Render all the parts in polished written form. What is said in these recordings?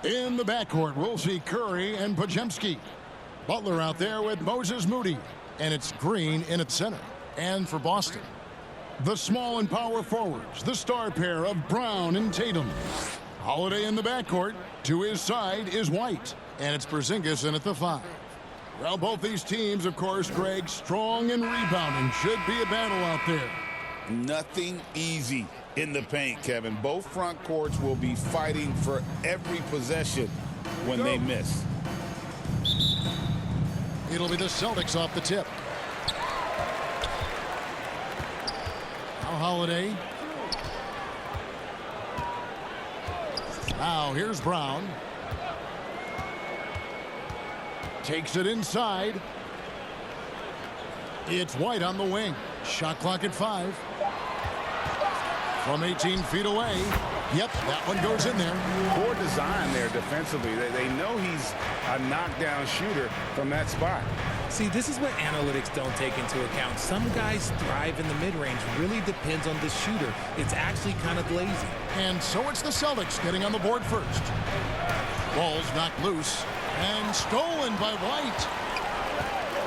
In the backcourt, we'll see Curry and Podziemski. Butler out there with Moses Moody. And it's Green in at center. And for Boston, the small and power forwards, the star pair of Brown and Tatum. Holiday in the backcourt. To his side is White. And it's Porzingis in at the 5. Well, both these teams, of course, Greg, strong and rebounding. Should be a battle out there. Nothing easy in the paint, Kevin. Both front courts will be fighting for every possession when they miss. It'll be the Celtics off the tip. Now Holiday. Now here's Brown. Takes it inside. It's White on the wing. Shot clock at 5. From 18 feet away. Yep, that one goes in there. Poor design there defensively. They know he's a knockdown shooter from that spot. See, this is what analytics don't take into account. Some guys thrive in the mid-range. Really depends on the shooter. It's actually kind of lazy. And so it's the Celtics getting on the board first. Ball's knocked loose and stolen by White.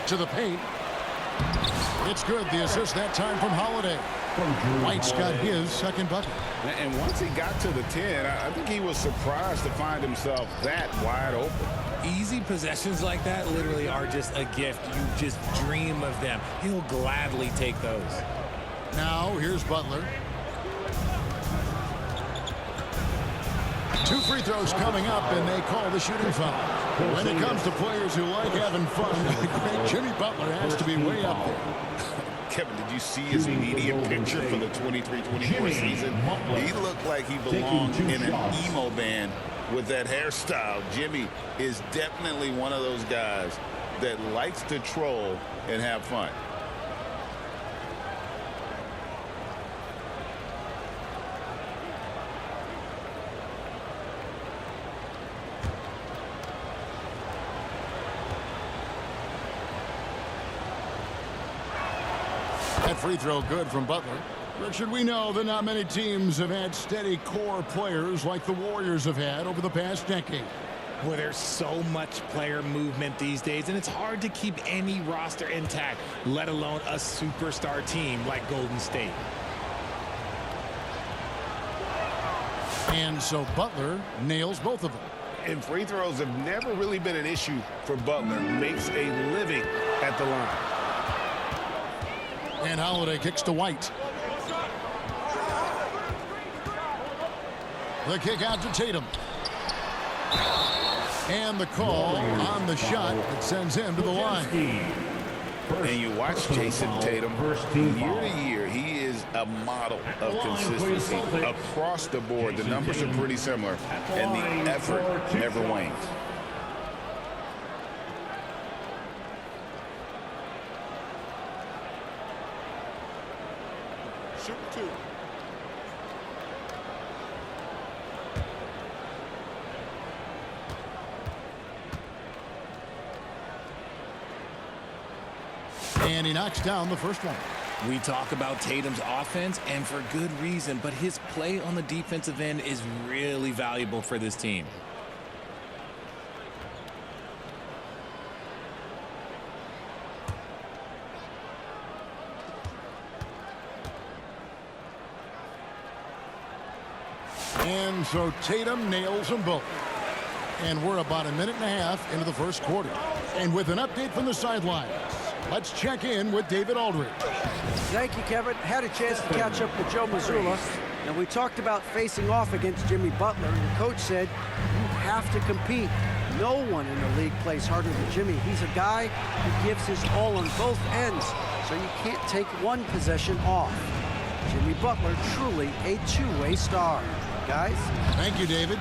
To the paint. It's good. The assist that time from Holiday. White's got his second bucket. And once he got to the 10, I think he was surprised to find himself that wide open. Easy possessions like that literally are just a gift. You just dream of them. He'll gladly take those. Now here's Butler. 2 free throws coming up, and they call the shooting foul. When it comes to players who like having fun, Jimmy Butler has to be way up there. Kevin, did you see his media picture for the 23-24 season? He looked like he belonged in an emo band with that hairstyle. Jimmy is definitely one of those guys that likes to troll and have fun. That free throw good from Butler. Richard, we know that not many teams have had steady core players like the Warriors have had over the past decade. Well, there's so much player movement these days, and it's hard to keep any roster intact, let alone a superstar team like Golden State. And so Butler nails both of them. And free throws have never really been an issue for Butler. Makes a living at the line. And Holiday kicks to White. The kick out to Tatum. And the call on the shot that sends him to the line. And you watch Jason Tatum year to year. He is a model of consistency across the board. The numbers are pretty similar, and the effort never wanes. Shoot 2. And he knocks down the first one. We talk about Tatum's offense, and for good reason, but his play on the defensive end is really valuable for this team. And so Tatum nails them both. And we're about a minute and a half into the first quarter. And with an update from the sidelines, let's check in with David Aldridge. Thank you, Kevin. Had a chance to catch up with Joe Mazzulla, and we talked about facing off against Jimmy Butler. The coach said, you have to compete. No one in the league plays harder than Jimmy. He's a guy who gives his all on both ends, so you can't take one possession off. Jimmy Butler, truly a two-way star. Guys? Thank you, David.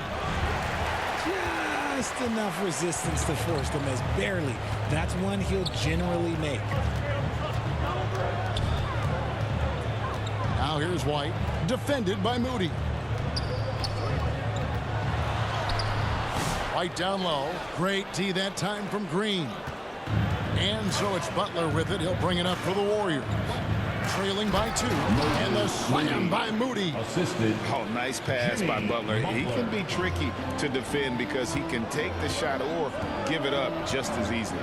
Just enough resistance to force the miss. Barely. That's one he'll generally make. Now here's White, defended by Moody. White down low. Great D that time from Green. And so it's Butler with it. He'll bring it up for the Warriors. trailing by 2. And the slam by Moody. Assisted. Oh, nice pass by Butler. He can be tricky to defend because he can take the shot or give it up just as easily.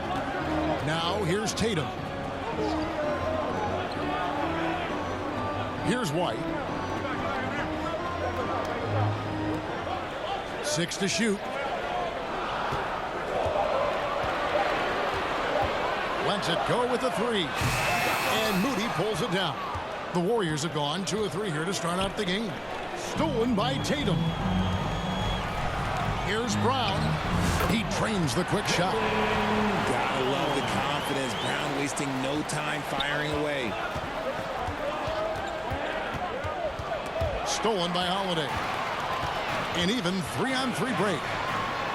Now here's Tatum. Here's White. 6 to shoot. Lets it go with a 3. And Moody pulls it down. The Warriors have gone 2 of 3 here to start out the game. Stolen by Tatum. Here's Brown. He trains the quick shot. Gotta love the confidence. Brown wasting no time firing away. Stolen by Holiday. An even 3-on-3 break.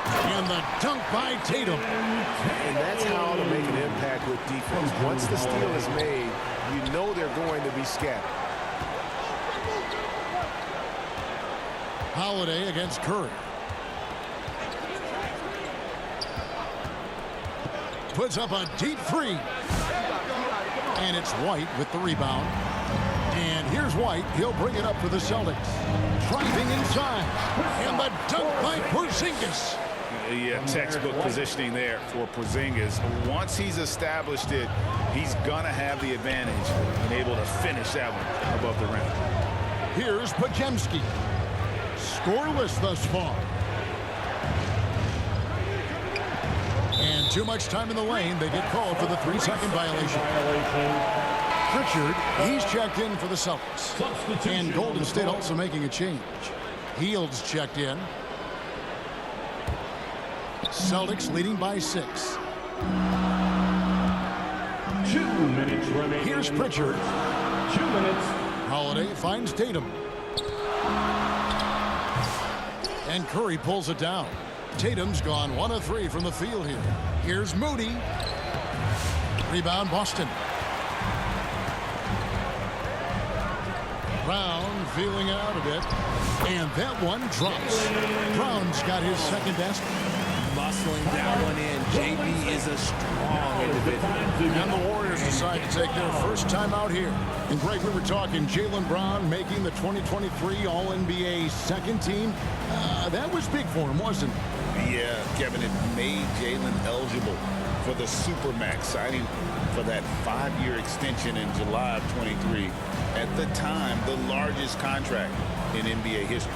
And the dunk by Tatum. And that's how to make an impact with defense. Once the steal is made, you know they're going to be scattered. Holiday against Curry. Puts up a deep 3. And it's White with the rebound. And here's White. He'll bring it up for the Celtics. Driving inside. And the dunk by Porzingis. Yeah, textbook positioning there for Porzingis. Once he's established it, he's going to have the advantage and able to finish that one above the rim. Here's Podziemski. Scoreless thus far. And too much time in the lane. They get called for the 3-second violation. Pritchard, he's checked in for the Celtics. And Golden State also making a change. Heald's checked in. Celtics leading by 6. 2 minutes remaining. Here's Pritchard. 2 minutes. Holiday finds Tatum. And Curry pulls it down. Tatum's gone 1 of 3 from the field here. Here's Moody. Rebound Boston. Brown feeling it out a bit. And that one drops. Brown's got his second basket. Muscling that one in. JB is a strong individual. And the Warriors decide to take their first time out here. And Greg, we were talking Jaylen Brown making the 2023 All-NBA second team. That was big for him, wasn't it? Yeah, Kevin, it made Jaylen eligible for the Supermax, signing for that 5-year extension in July of 23. At the time, the largest contract in NBA history.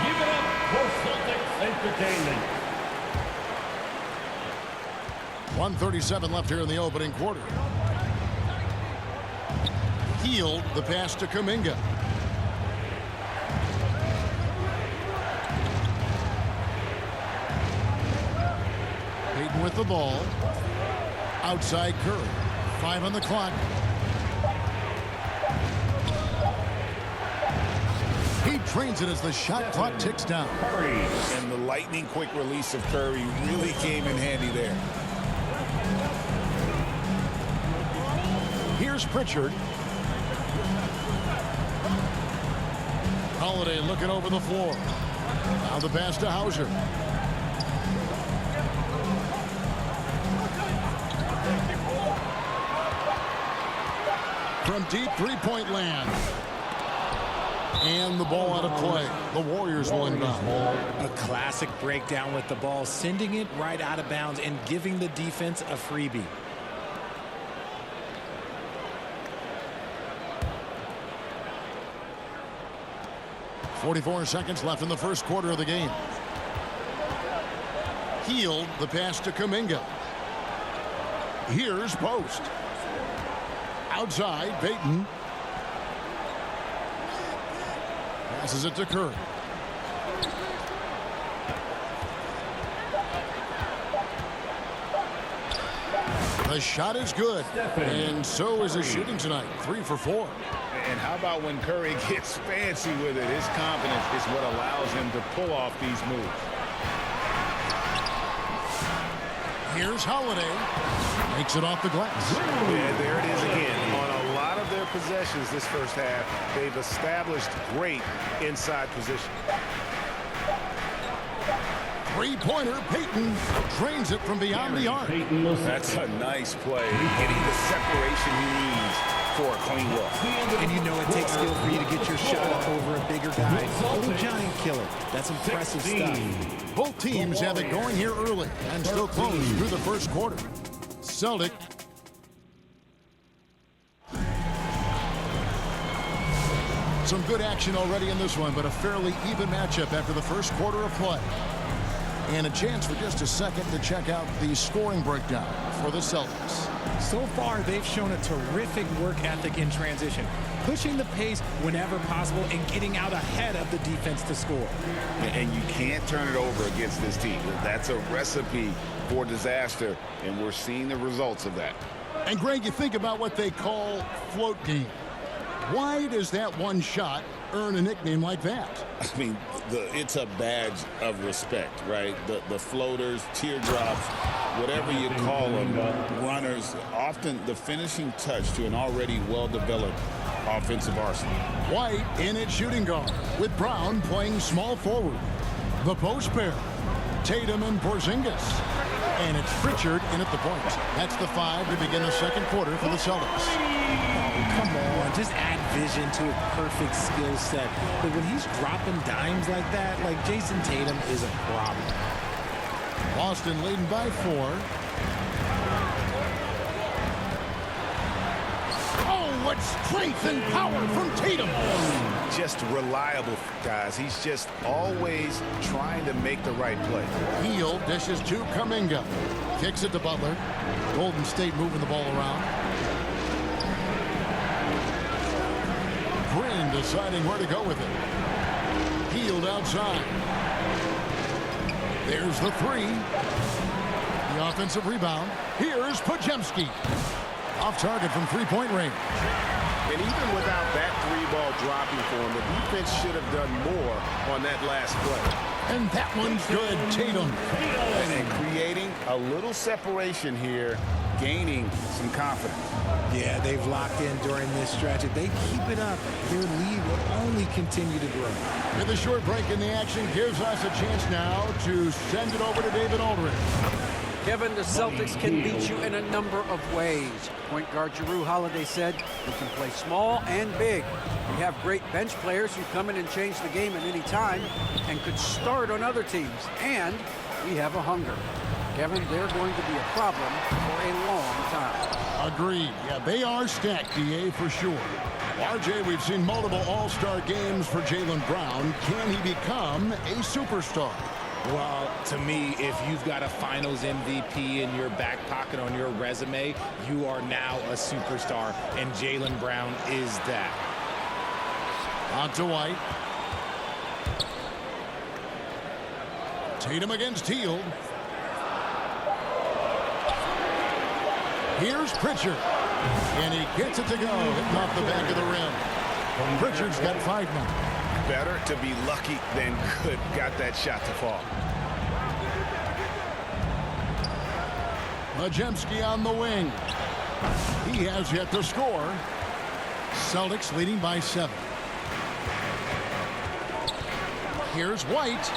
Give it up for Celtics Entertainment. 1:37 left here in the opening quarter. Hield the pass to Kuminga. Payton with the ball. Outside Curry. 5 on the clock. He trains it as the shot clock ticks down. And the lightning quick release of Curry really came in handy there. Here's Pritchard. Holiday looking over the floor. Now the pass to Hauser. From deep three-point land. And the ball out of play. The Warriors will inbound. A classic breakdown with the ball, sending it right out of bounds and giving the defense a freebie. .44 seconds left in the first quarter of the game. Hield the pass to Kuminga. Here's Post. Outside, Payton. Passes it to Curry. The shot is good, and so is his shooting tonight. 3 for 4. And how about when Curry gets fancy with it? His confidence is what allows him to pull off these moves. Here's Holiday. Makes it off the glass. Yeah, there it is again. On a lot of their possessions this first half, they've established great inside position. Three-pointer, Payton drains it from beyond the arc. That's a nice play. Getting the separation he needs for a clean look. And you know it takes skill for you to get your shot up over a bigger guy. Little giant killer. That's impressive stuff. Both teams have it going here early and still close through the first quarter. Celtic. Some good action already in this one, but a fairly even matchup after the first quarter of play. And a chance for just a second to check out the scoring breakdown for the Celtics. So far, they've shown a terrific work ethic in transition, pushing the pace whenever possible and getting out ahead of the defense to score. And you can't turn it over against this team. That's a recipe for disaster, and we're seeing the results of that. And Greg, you think about what they call float game. Why does that one shot earn a nickname like that? I mean, it's a badge of respect, right? The floaters, teardrops, whatever you call them, runners, often the finishing touch to an already well-developed offensive arsenal. White in at shooting guard, with Brown playing small forward. The post pair, Tatum and Porzingis. And it's Pritchard in at the point. That's the 5 to begin the second quarter for the Celtics. Come on, just add vision to a perfect skill set. But when he's dropping dimes like that, like Jason Tatum is a problem. Boston leading by 4. Oh, what strength and power from Tatum. Just reliable, guys. He's just always trying to make the right play. Hield dishes to Kuminga. Kicks it to Butler. Golden State moving the ball around. Green deciding where to go with it. Hield outside. There's the 3. The offensive rebound. Here's Podziemski. Off target from three-point range. And even without that 3-ball dropping for him, the defense should have done more on that last play. And that one's good. Tatum. And creating a little separation here, gaining some confidence. Yeah, they've locked in during this stretch. If they keep it up, their lead will only continue to grow. With a short break in the action gives us a chance now to send it over to David Aldridge. Kevin, the Celtics can beat you in a number of ways. Point guard Jrue Holiday said we can play small and big. We have great bench players who come in and change the game at any time and could start on other teams. And we have a hunger. Kevin, they're going to be a problem for a long time. Agreed. Yeah, they are stacked, DA, for sure. RJ, we've seen multiple all-star games for Jaylen Brown. Can he become a superstar? Well, to me, if you've got a finals MVP in your back pocket on your resume, you are now a superstar, and Jaylen Brown is that. On to White. Tatum against Hield. Here's Pritchard. And he gets it to go, hitting off the back of the rim. Pritchard's got 5 now. Better to be lucky than good. Got that shot to fall. Podziemski on the wing. He has yet to score. Celtics leading by 7. Here's White.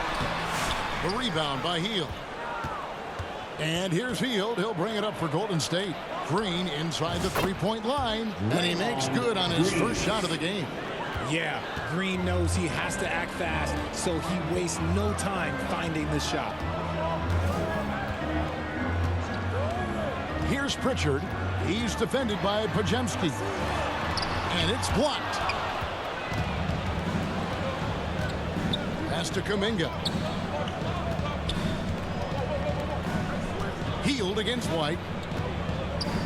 The rebound by Hield. And here's Hield. He'll bring it up for Golden State. Green inside the three-point line. And he makes good on his first shot of the game. Yeah, Green knows he has to act fast, so he wastes no time finding the shot. Here's Pritchard. He's defended by Podziemski. And it's blocked. Pass to Kuminga. Hield against White.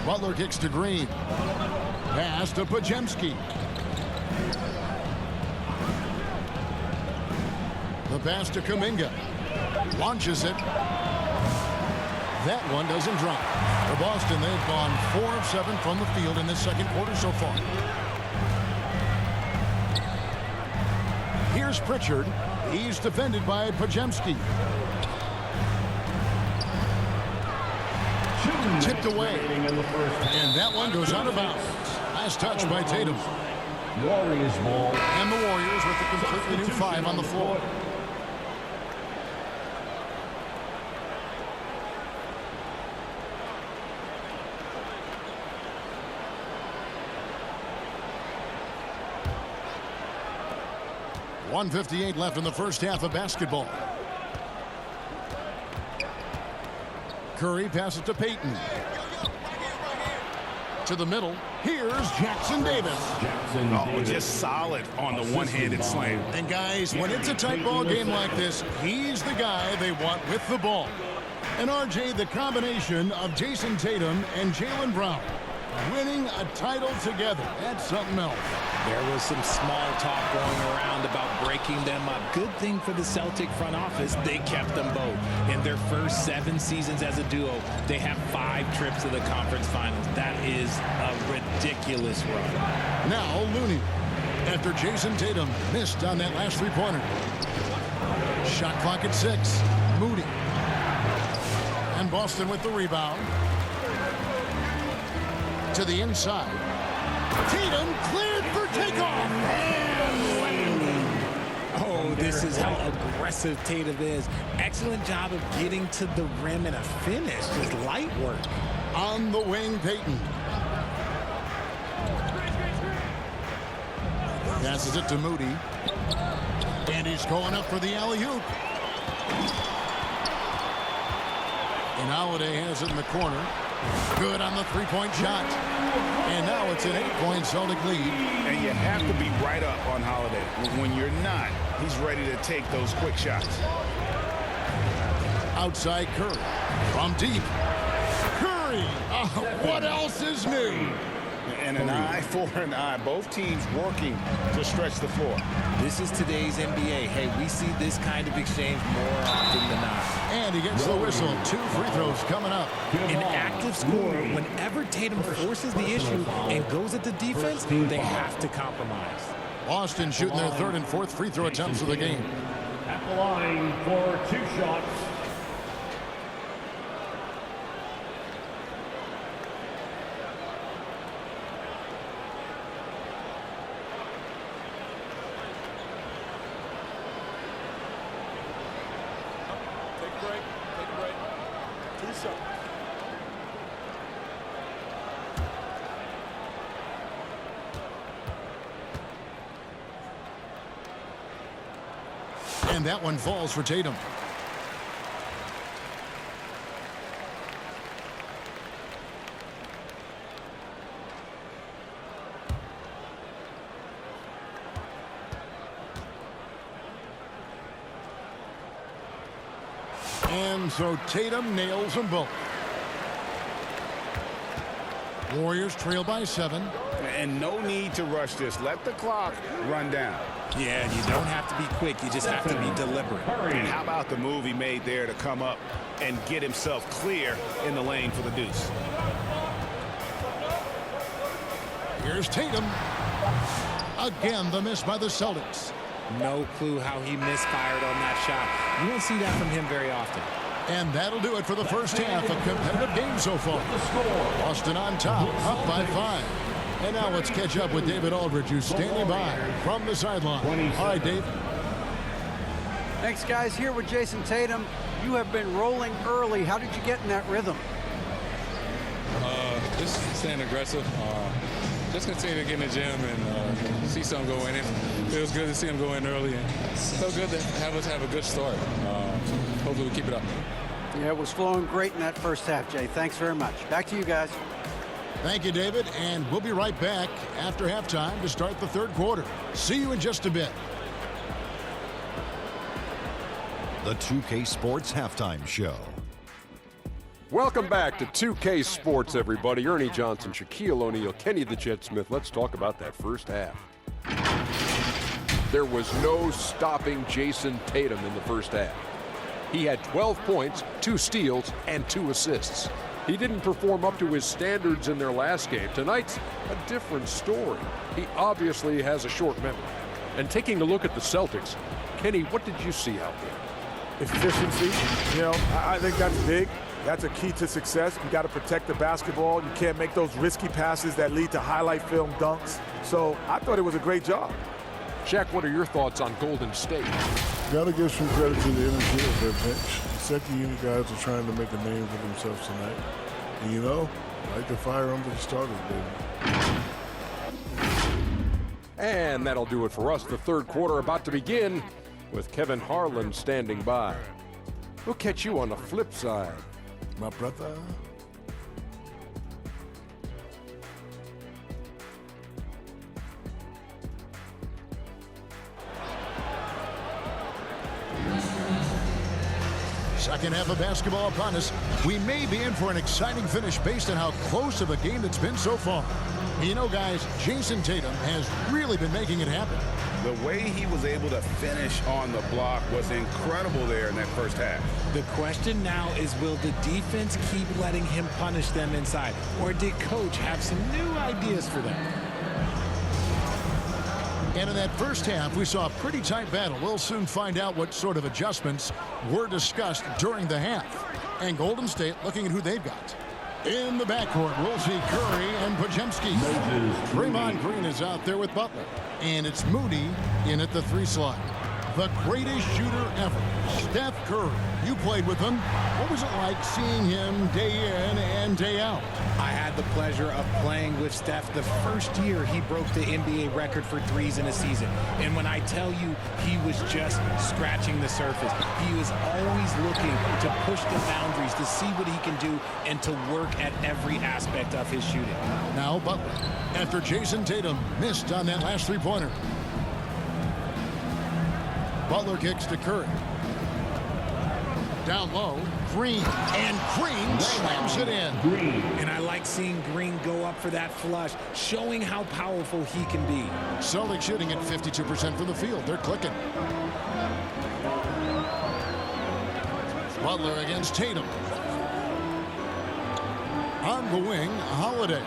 Butler kicks to Green. Pass to Podziemski. The pass to Kuminga. Launches it. That one doesn't drop. For Boston, they've gone 4 of 7 from the field in this second quarter so far. Here's Pritchard. He's defended by Podziemski. Tipped away. And that one goes out of bounds. Last touch by Tatum. Warriors ball. And the Warriors with a completely new 5 on the floor. .158 left in the first half of basketball. Curry passes to Payton. To the middle. Here's Jackson Davis. Oh, just solid on the one-handed slam. And guys, when it's a tight ball game like this, he's the guy they want with the ball. And RJ, the combination of Jason Tatum and Jaylen Brown winning a title together. That's something else. There was some small talk going around about breaking them up. Good thing for the Celtic front office, they kept them both. In their first 7 seasons as a duo, they have 5 trips to the conference finals. That is a ridiculous run. Now Looney, after Jason Tatum missed on that last 3-pointer. Shot clock at 6. Moody. And Boston with the rebound. To the inside. Tatum cleared for takeoff. Oh, this is how aggressive Tatum is. Excellent job of getting to the rim and a finish. Just light work. On the wing, Payton. Passes it to Moody. And he's going up for the alley-oop. And Holiday has it in the corner. Good on the 3-point shot. And now it's an 8-point Celtic lead. And you have to be right up on Holiday. When you're not, he's ready to take those quick shots. Outside Curry. From deep. Curry! What else is new? And an eye for an eye. Both teams working to stretch the floor. This is today's NBA. Hey, we see this kind of exchange more often than not. And he gets the whistle. 2 free throws coming up. An active scorer, whenever Tatum forces the issue and goes at the defense, they have to compromise. Boston shooting their 3rd and 4th free throw attempts of the game. At the line for 2 shots. And that one falls for Tatum. And so Tatum nails them both. Warriors trail by 7. And no need to rush this. Let the clock run down. Yeah, and you don't have to be quick. You just have to be deliberate. And how about the move he made there to come up and get himself clear in the lane for the deuce? Here's Tatum. Again, the miss by the Celtics. No clue how he misfired on that shot. You won't see that from him very often. And that'll do it for the first half. A competitive game so far. Boston on top, up by 5. And now let's catch up with David Aldridge, who's standing by from the sideline. All right, Dave. Thanks, guys. Here with Jason Tatum. You have been rolling early. How did you get in that rhythm? Just staying aggressive. Just continue to get in the gym and see something go in. It feels good to see him go in early. And so good to have us have a good start. Hopefully we keep it up. Yeah, it was flowing great in that first half, Jay. Thanks very much. Back to you guys. Thank you, David. And we'll be right back after halftime to start the 3rd quarter. See you in just a bit. The 2K Sports Halftime Show. Welcome back to 2K Sports, everybody. Ernie Johnson, Shaquille O'Neal, Kenny the Jet Smith. Let's talk about that first half. There was no stopping Jason Tatum in the first half. He had 12 points, 2 steals, and 2 assists. He didn't perform up to his standards in their last game. Tonight's a different story. He obviously has a short memory. And taking a look at the Celtics, Kenny, what did you see out there? Efficiency. You know, I think that's big. That's a key to success. You got to protect the basketball. You can't make those risky passes that lead to highlight film dunks. So I thought it was a great job. Shaq, what are your thoughts on Golden State? Got to give some credit to the energy of their bench. The second unit guys are trying to make a name for themselves tonight. And you know, like the fire under the starters, baby. And that'll do it for us. The third quarter about to begin with Kevin Harlan standing by. We'll catch you on the flip side, my brother. Second half of basketball upon us. We may be in for an exciting finish based on how close of a game it's been so far. You know, guys, Jason Tatum has really been making it happen. The way he was able to finish on the block was incredible there in that first half. The question now is, will the defense keep letting him punish them inside? Or did Coach have some new ideas for them? And in that first half, we saw a pretty tight battle. We'll soon find out what sort of adjustments were discussed during the half. And Golden State looking at who they've got. In the backcourt, we'll see Curry and Podziemski. Draymond Green is out there with Butler. And it's Moody in at the 3 slot. The greatest shooter ever, Steph Curry. You played with him. What was it like seeing him day in and day out? I had the pleasure of playing with Steph the first year he broke the NBA record for threes in a season. And when I tell you he was just scratching the surface, he was always looking to push the boundaries, to see what he can do, and to work at every aspect of his shooting. Now Butler, after Jason Tatum missed on that last three-pointer. Butler kicks to Curry. Down low, Green, and Green slams it in. And I like seeing Green go up for that flush, showing how powerful he can be. Celtics shooting at 52% from the field. They're clicking. Butler against Tatum. On the wing, Holiday.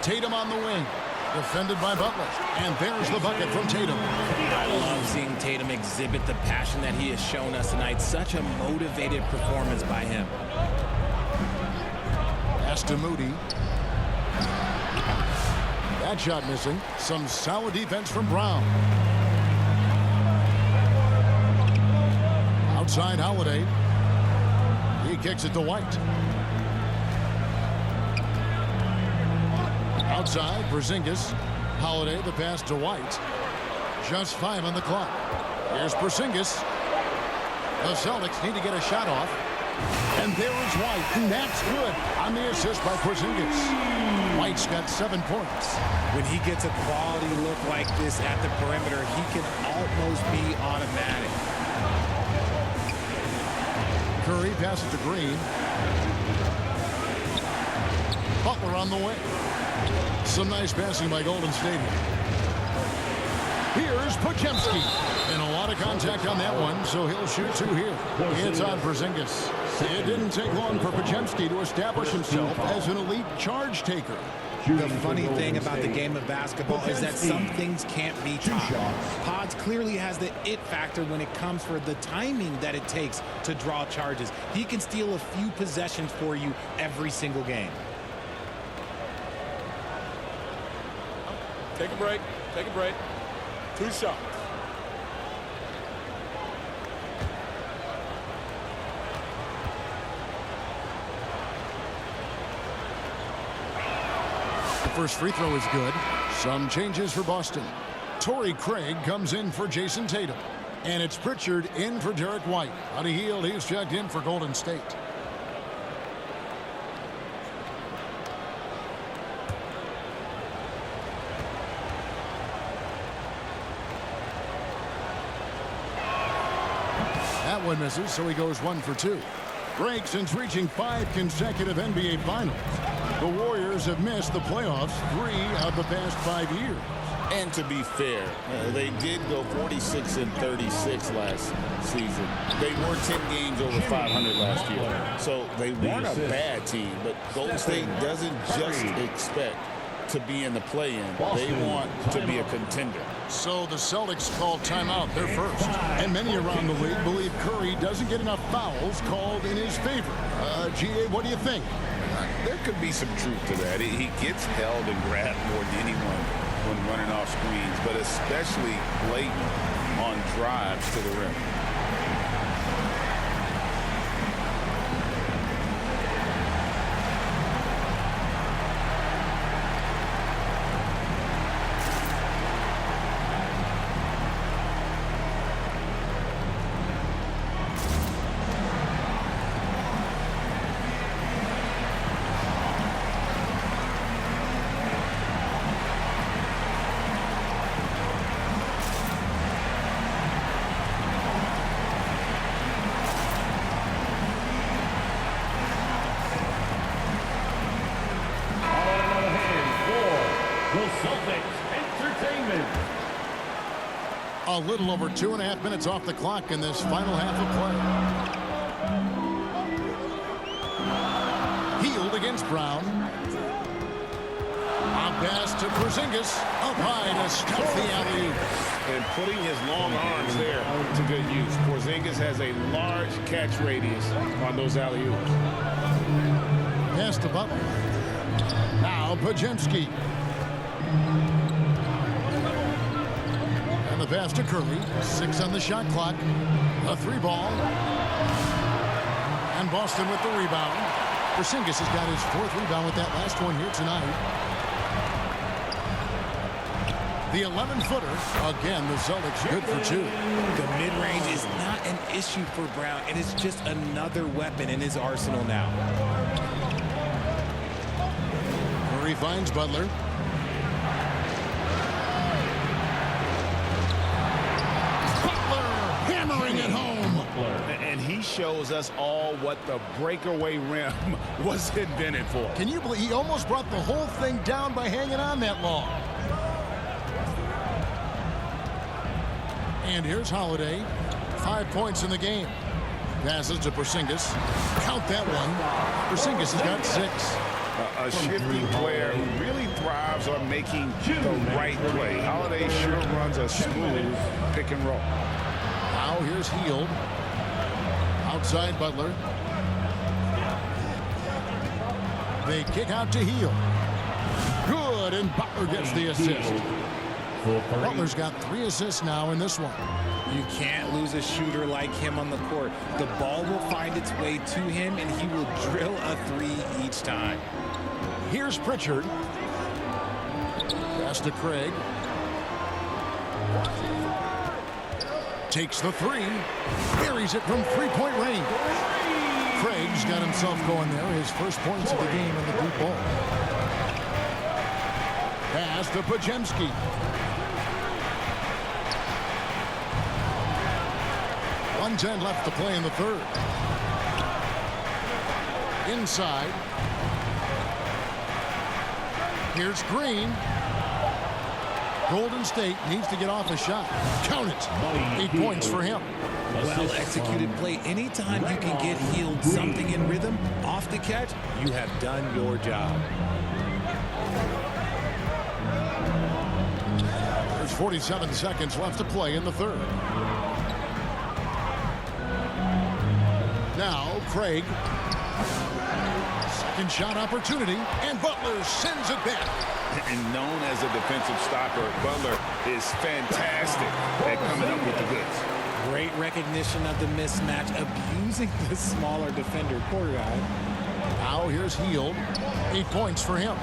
Tatum on the wing. Defended by Butler. And there's the bucket from Tatum. I love seeing Tatum exhibit the passion that he has shown us tonight. Such a motivated performance by him. Pass to Moody. That shot missing. Some solid defense from Brown. Outside Holiday. He kicks it to White. Outside, Porzingis. Holiday, the pass to White. Just 5 on the clock. Here's Porzingis. The Celtics need to get a shot off. And there is White, and that's good on the assist by Porzingis. White's got 7 points. When he gets a quality look like this at the perimeter, he can almost be automatic. Curry passes to Green. Butler on the way. Some nice passing by Golden State. Here's Podziemski. And a lot of contact on that one, so he'll shoot 2 here. It's on Porzingis. It didn't take long for Podziemski to establish himself as an elite charge taker. The funny thing about the game of basketball is that some things can't be taught. Pods clearly has the it factor when it comes for the timing that it takes to draw charges. He can steal a few possessions for you every single game. Take a break. Take a break. 2 shots. The first free throw is good. Some changes for Boston. Torrey Craig comes in for Jason Tatum. And it's Pritchard in for Derek White. Buddy Hield, he's checked in for Golden State. That one misses, so he goes 1 for 2. Break since reaching 5 consecutive NBA Finals. The Warriors have missed the playoffs 3 of the past 5 years. And to be fair, they did go 46-36 last season. They were 10 games over 500 last year. So they weren't a bad team, but Golden State doesn't just expect to be in the play-in. They want to be a contender. So the Celtics call timeout, their first. And many around the league believe Curry doesn't get enough fouls called in his favor. GA, what do you think? There could be some truth to that. He gets held and grabbed more than anyone when running off screens, but especially blatant on drives to the rim. A little over 2.5 minutes off the clock in this final half of play. Healed against Brown. A pass to Porzingis. Up high to stuff the alley-oop. And putting his long arms there to good use. Porzingis has a large catch radius on those alley-oops. Pass to Butler. Now Podziemski. And the pass to Curry. 6 on the shot clock. A 3-ball. And Boston with the rebound. Porzingis has got his 4th rebound with that last one here tonight. The 11-footer. Again, the Celtics good for 2. The mid-range is not an issue for Brown. It is just another weapon in his arsenal now. Curry finds Butler. Hammering it home. And he shows us all what the breakaway rim was invented for. Can you believe he almost brought the whole thing down by hanging on that long? And here's Holiday. 5 points in the game. Passes to Porzingis. Count that one. Porzingis has got 6. A shifty player who really thrives on making the right play. Holiday sure runs a smooth pick and roll. Now here's Hield. Outside Butler. They kick out to Hield. Good, and Butler gets the assist. Butler's got 3 assists now in this one. You can't lose a shooter like him on the court. The ball will find its way to him, and he will drill a 3 each time. Here's Pritchard. Pass to Craig. Takes the 3. Buries it from 3-point range. Craig's got himself going there. His first points of the game in the deep ball. Pass to Podziemski. .110 left to play in the 3rd. Inside. Here's Green. Golden State needs to get off a shot. Count it. 8 points for him. Well-executed play. Anytime you can get Hield something in rhythm off the catch, you have done your job. There's 47 seconds left to play in the 3rd. Now, Craig. Second shot opportunity, and Butler sends it back. And known as a defensive stopper, Butler is fantastic at coming up with the goods. Great recognition of the mismatch, abusing the smaller defender. Poor guy. Now here's Hield. 8 points for him.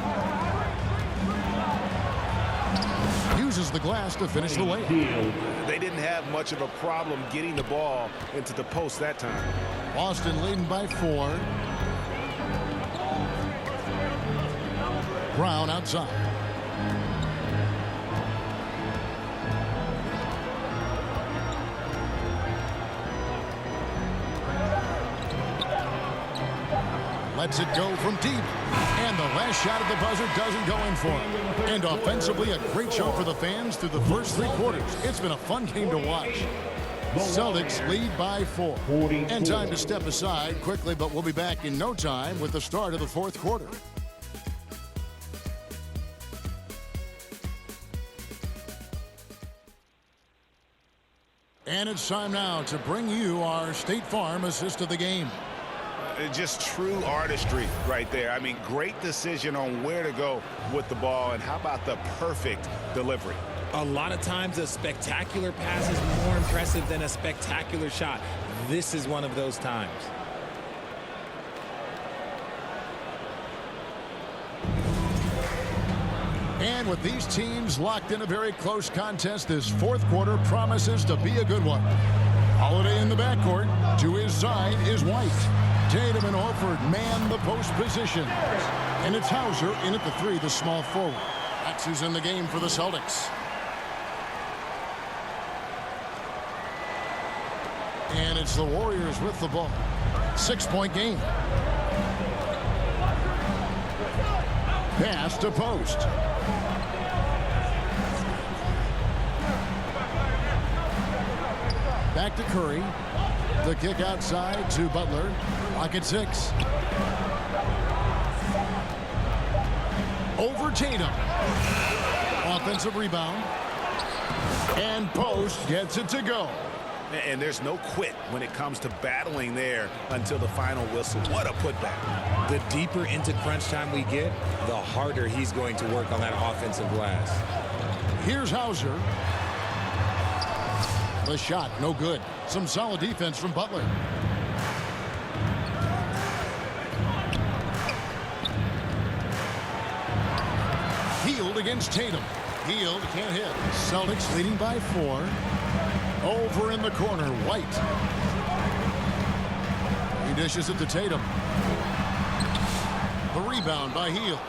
Uses the glass to finish the layup. They didn't have much of a problem getting the ball into the post that time. Boston leading by 4. Brown outside. Led lets it go from deep. And the last shot at the buzzer doesn't go in for him. And offensively, a great show for the fans through the first 3 quarters. It's been a fun game to watch. Celtics lead by 4. And time to step aside quickly, but we'll be back in no time with the start of the 4th quarter. And it's time now to bring you our State Farm assist of the game. Just true artistry right there. I mean, great decision on where to go with the ball, and how about the perfect delivery? A lot of times a spectacular pass is more impressive than a spectacular shot. This is one of those times. And with these teams locked in a very close contest, this 4th quarter promises to be a good one. Holiday in the backcourt. To his side is White. Tatum and Horford man the post position. And it's Hauser in at the 3, the small forward. That's who's in the game for the Celtics. And it's the Warriors with the ball. 6-point game. Pass to post. Back to Curry. The kick outside to Butler. Pocket 6. Over Tatum. Offensive rebound. And Post gets it to go. And there's no quit when it comes to battling there until the final whistle. What a putback. The deeper into crunch time we get, the harder he's going to work on that offensive glass. Here's Hauser. The shot, no good. Some solid defense from Butler. Hield against Tatum. Hield can't hit. Celtics leading by 4. Over in the corner, White. He dishes it to Tatum. The rebound by Hield.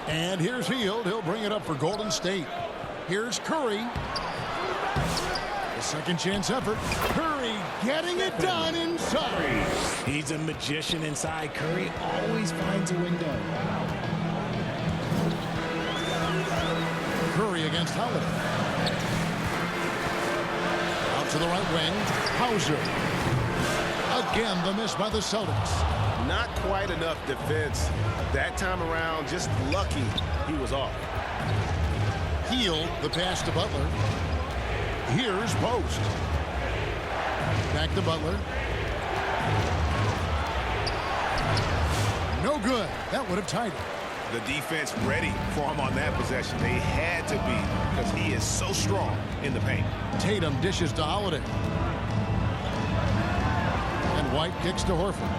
And here's Hield. He'll bring it up for Golden State. Here's Curry. The second chance effort. Curry getting it done inside. He's a magician inside. Curry always finds a window. Curry against Holiday. To the right wing, Hauser. Again, the miss by the Celtics. Not quite enough defense that time around. Just lucky he was off. Hield, the pass to Butler. Here's Post. Back to Butler. No good. That would have tied it. The defense ready for him on that possession. They had to be, because he is so strong in the paint. Tatum dishes to Holiday. And White kicks to Horford.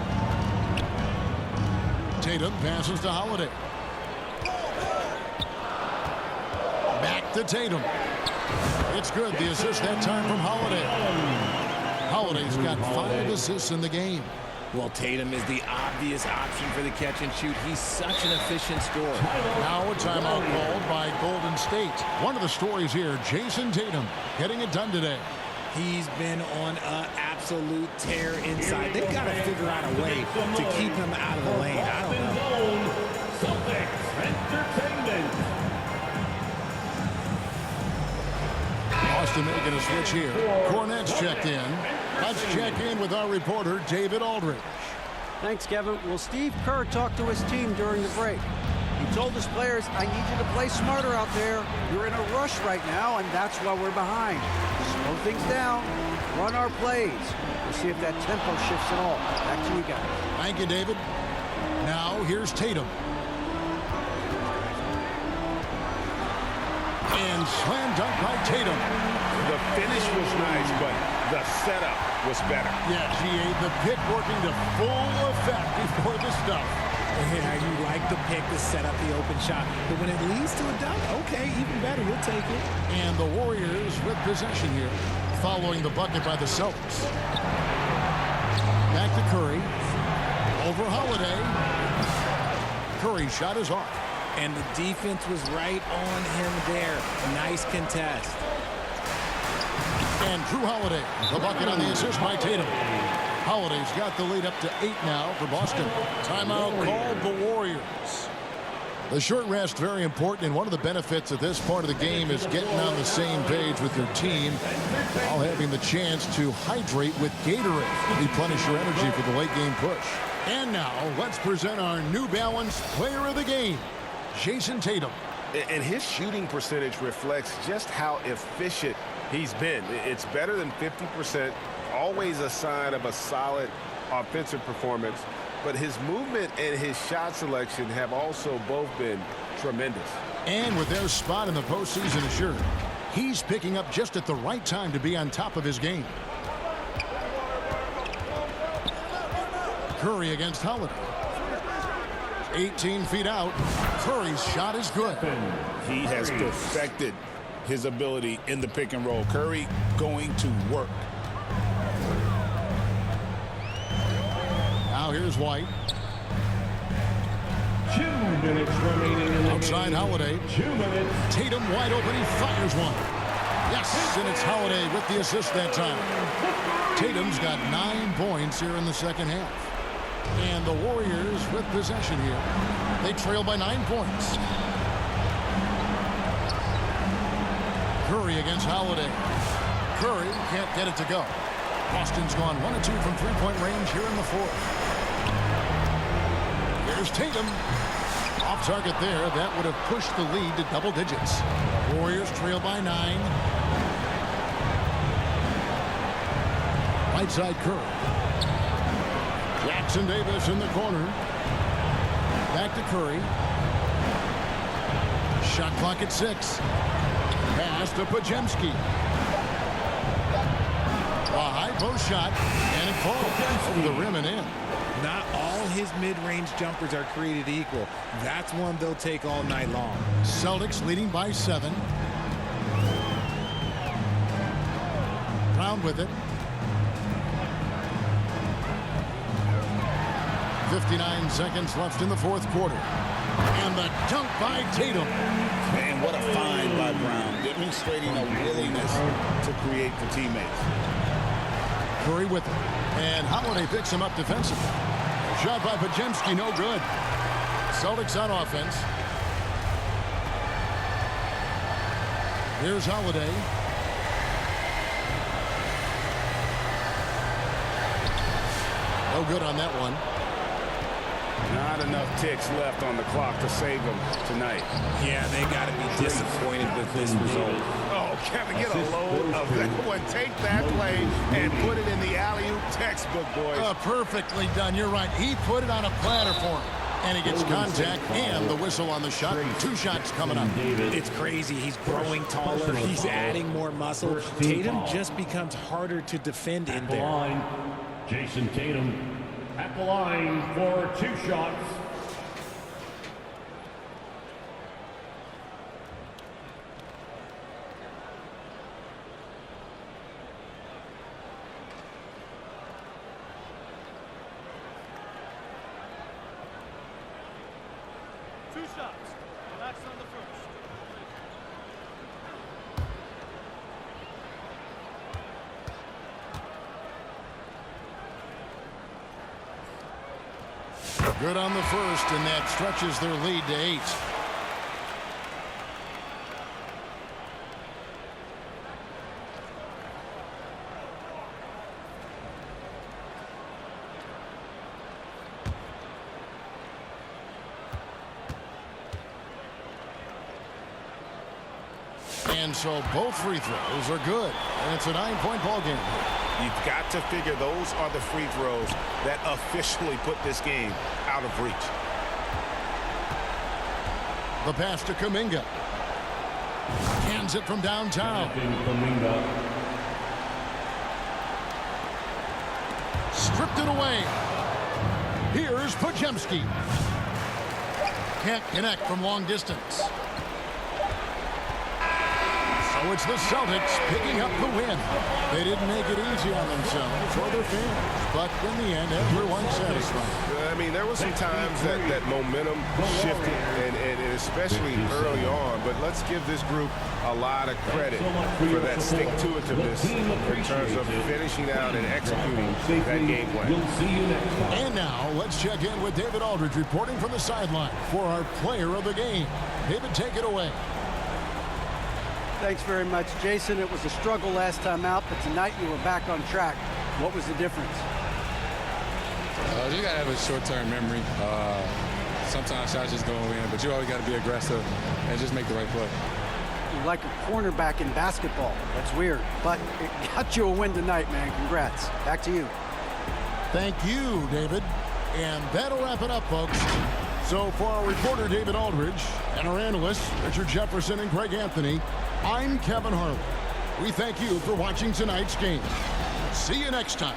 Tatum passes to Holiday. Back to Tatum. It's good. The assist that time from Holiday. Holiday's got 5 assists in the game. Well, Tatum is the obvious option for the catch and shoot. He's such an efficient scorer. Now a timeout called by Golden State. One of the stories here, Jason Tatum getting it done today. He's been on an absolute tear inside. They've got to figure out a way to keep him out of the lane. I don't know. Celtics Entertainment. Boston making a switch here. Cornette's checked in. Let's check in with our reporter, David Aldridge. Thanks, Kevin. Well, Steve Kerr talked to his team during the break. He told his players, I need you to play smarter out there. You're in a rush right now, and that's why we're behind. Slow things down. Run our plays. We'll see if that tempo shifts at all. Back to you guys. Thank you, David. Now, here's Tatum. And slam dunk by Tatum. The finish was nice, but the setup was better. Yeah, G.A., the pick working to full effect before the stuff. Yeah, you like the pick to set up the open shot. But when it leads to a dunk, okay, even better, you'll take it. And the Warriors with possession here, following the bucket by the Celtics. Back to Curry. Over Holiday. Curry's shot is off. And the defense was right on him there. Nice contest. And Drew Holiday, the bucket on the assist by Tatum. Holiday's got the lead up to 8 now for Boston. Timeout called the Warriors. The short rest, very important, and one of the benefits of this part of the game is getting on the same page with your team while having the chance to hydrate with Gatorade. Replenish your energy for the late game push. And now, let's present our New Balance Player of the Game, Jason Tatum. And his shooting percentage reflects just how efficient he's been. It's better than 50%, always a sign of a solid offensive performance. But his movement and his shot selection have also both been tremendous. And with their spot in the postseason assured, he's picking up just at the right time to be on top of his game. Curry against Holiday. 18 feet out. Curry's shot is good. He has perfected his ability in the pick and roll. Curry going to work. Now here's White. 2 minutes remaining in the Outside game. Holiday. 2 minutes. Tatum wide open. He fires one. Yes, and it's Holiday with the assist that time. Tatum's got 9 points here in the second half. And the Warriors with possession here. They trail by 9 points. Curry against Holiday. Curry can't get it to go. Boston's gone 1 of 2 from three-point range here in the fourth. Here's Tatum. Off target there. That would have pushed the lead to double digits. Warriors trail by 9. Right side Curry. Jackson Davis in the corner. Back to Curry. Shot clock at 6. Pass to Podziemski. A high post shot, and it falls over the rim and in. Not all his mid-range jumpers are created equal. That's one they'll take all night long. Celtics leading by 7. Brown with it. 59 seconds left in the fourth quarter. And the dunk by Tatum. Man, what a find by Brown, demonstrating a willingness to create for teammates. Curry with it. And Holiday picks him up defensively. Shot by Podziemski, no good. Celtics on offense. Here's Holiday. No good on that one. Not enough ticks left on the clock to save them tonight. Yeah, they got to be disappointed with this result. Oh, Kevin, get a load of that one. Take that play and put it in the alley-oop textbook, boys. Perfectly done. You're right. He put it on a platter for him. And he gets contact and the whistle on the shot. 2 shots coming up. It's crazy. He's growing taller. He's adding more muscle. Tatum just becomes harder to defend in there. Jason Tatum at the line for 2 shots. That's on the first. Good on the first, and that stretches their lead to 8. And so both free throws are good, and it's a 9-point ball game. You've got to figure those are the free throws that officially put this game out of reach. The pass to Kuminga. Hands it from downtown. Stripped it away. Here's Podziemski. Can't connect from long distance. So it's the Celtics picking up the win. They didn't make it easy on themselves or their fans, but in the end, everyone's satisfied. I mean, there were some times that momentum shifted, and especially early on, but let's give this group a lot of credit for that stick-to-itiveness in terms of finishing out and executing that game plan. And now, let's check in with David Aldridge reporting from the sideline for our player of the game. David, take it away. Thanks very much, Jason. It was a struggle last time out, but tonight you were back on track. What was the difference? You got to have a short-term memory. Sometimes shots just go in, but you always got to be aggressive and just make the right play. You're like a cornerback in basketball. That's weird, but it got you a win tonight, man. Congrats. Back to you. Thank you, David. And that'll wrap it up, folks. So for our reporter, David Aldridge, and our analysts, Richard Jefferson and Greg Anthony, I'm Kevin Harlan. We thank you for watching tonight's game. See you next time.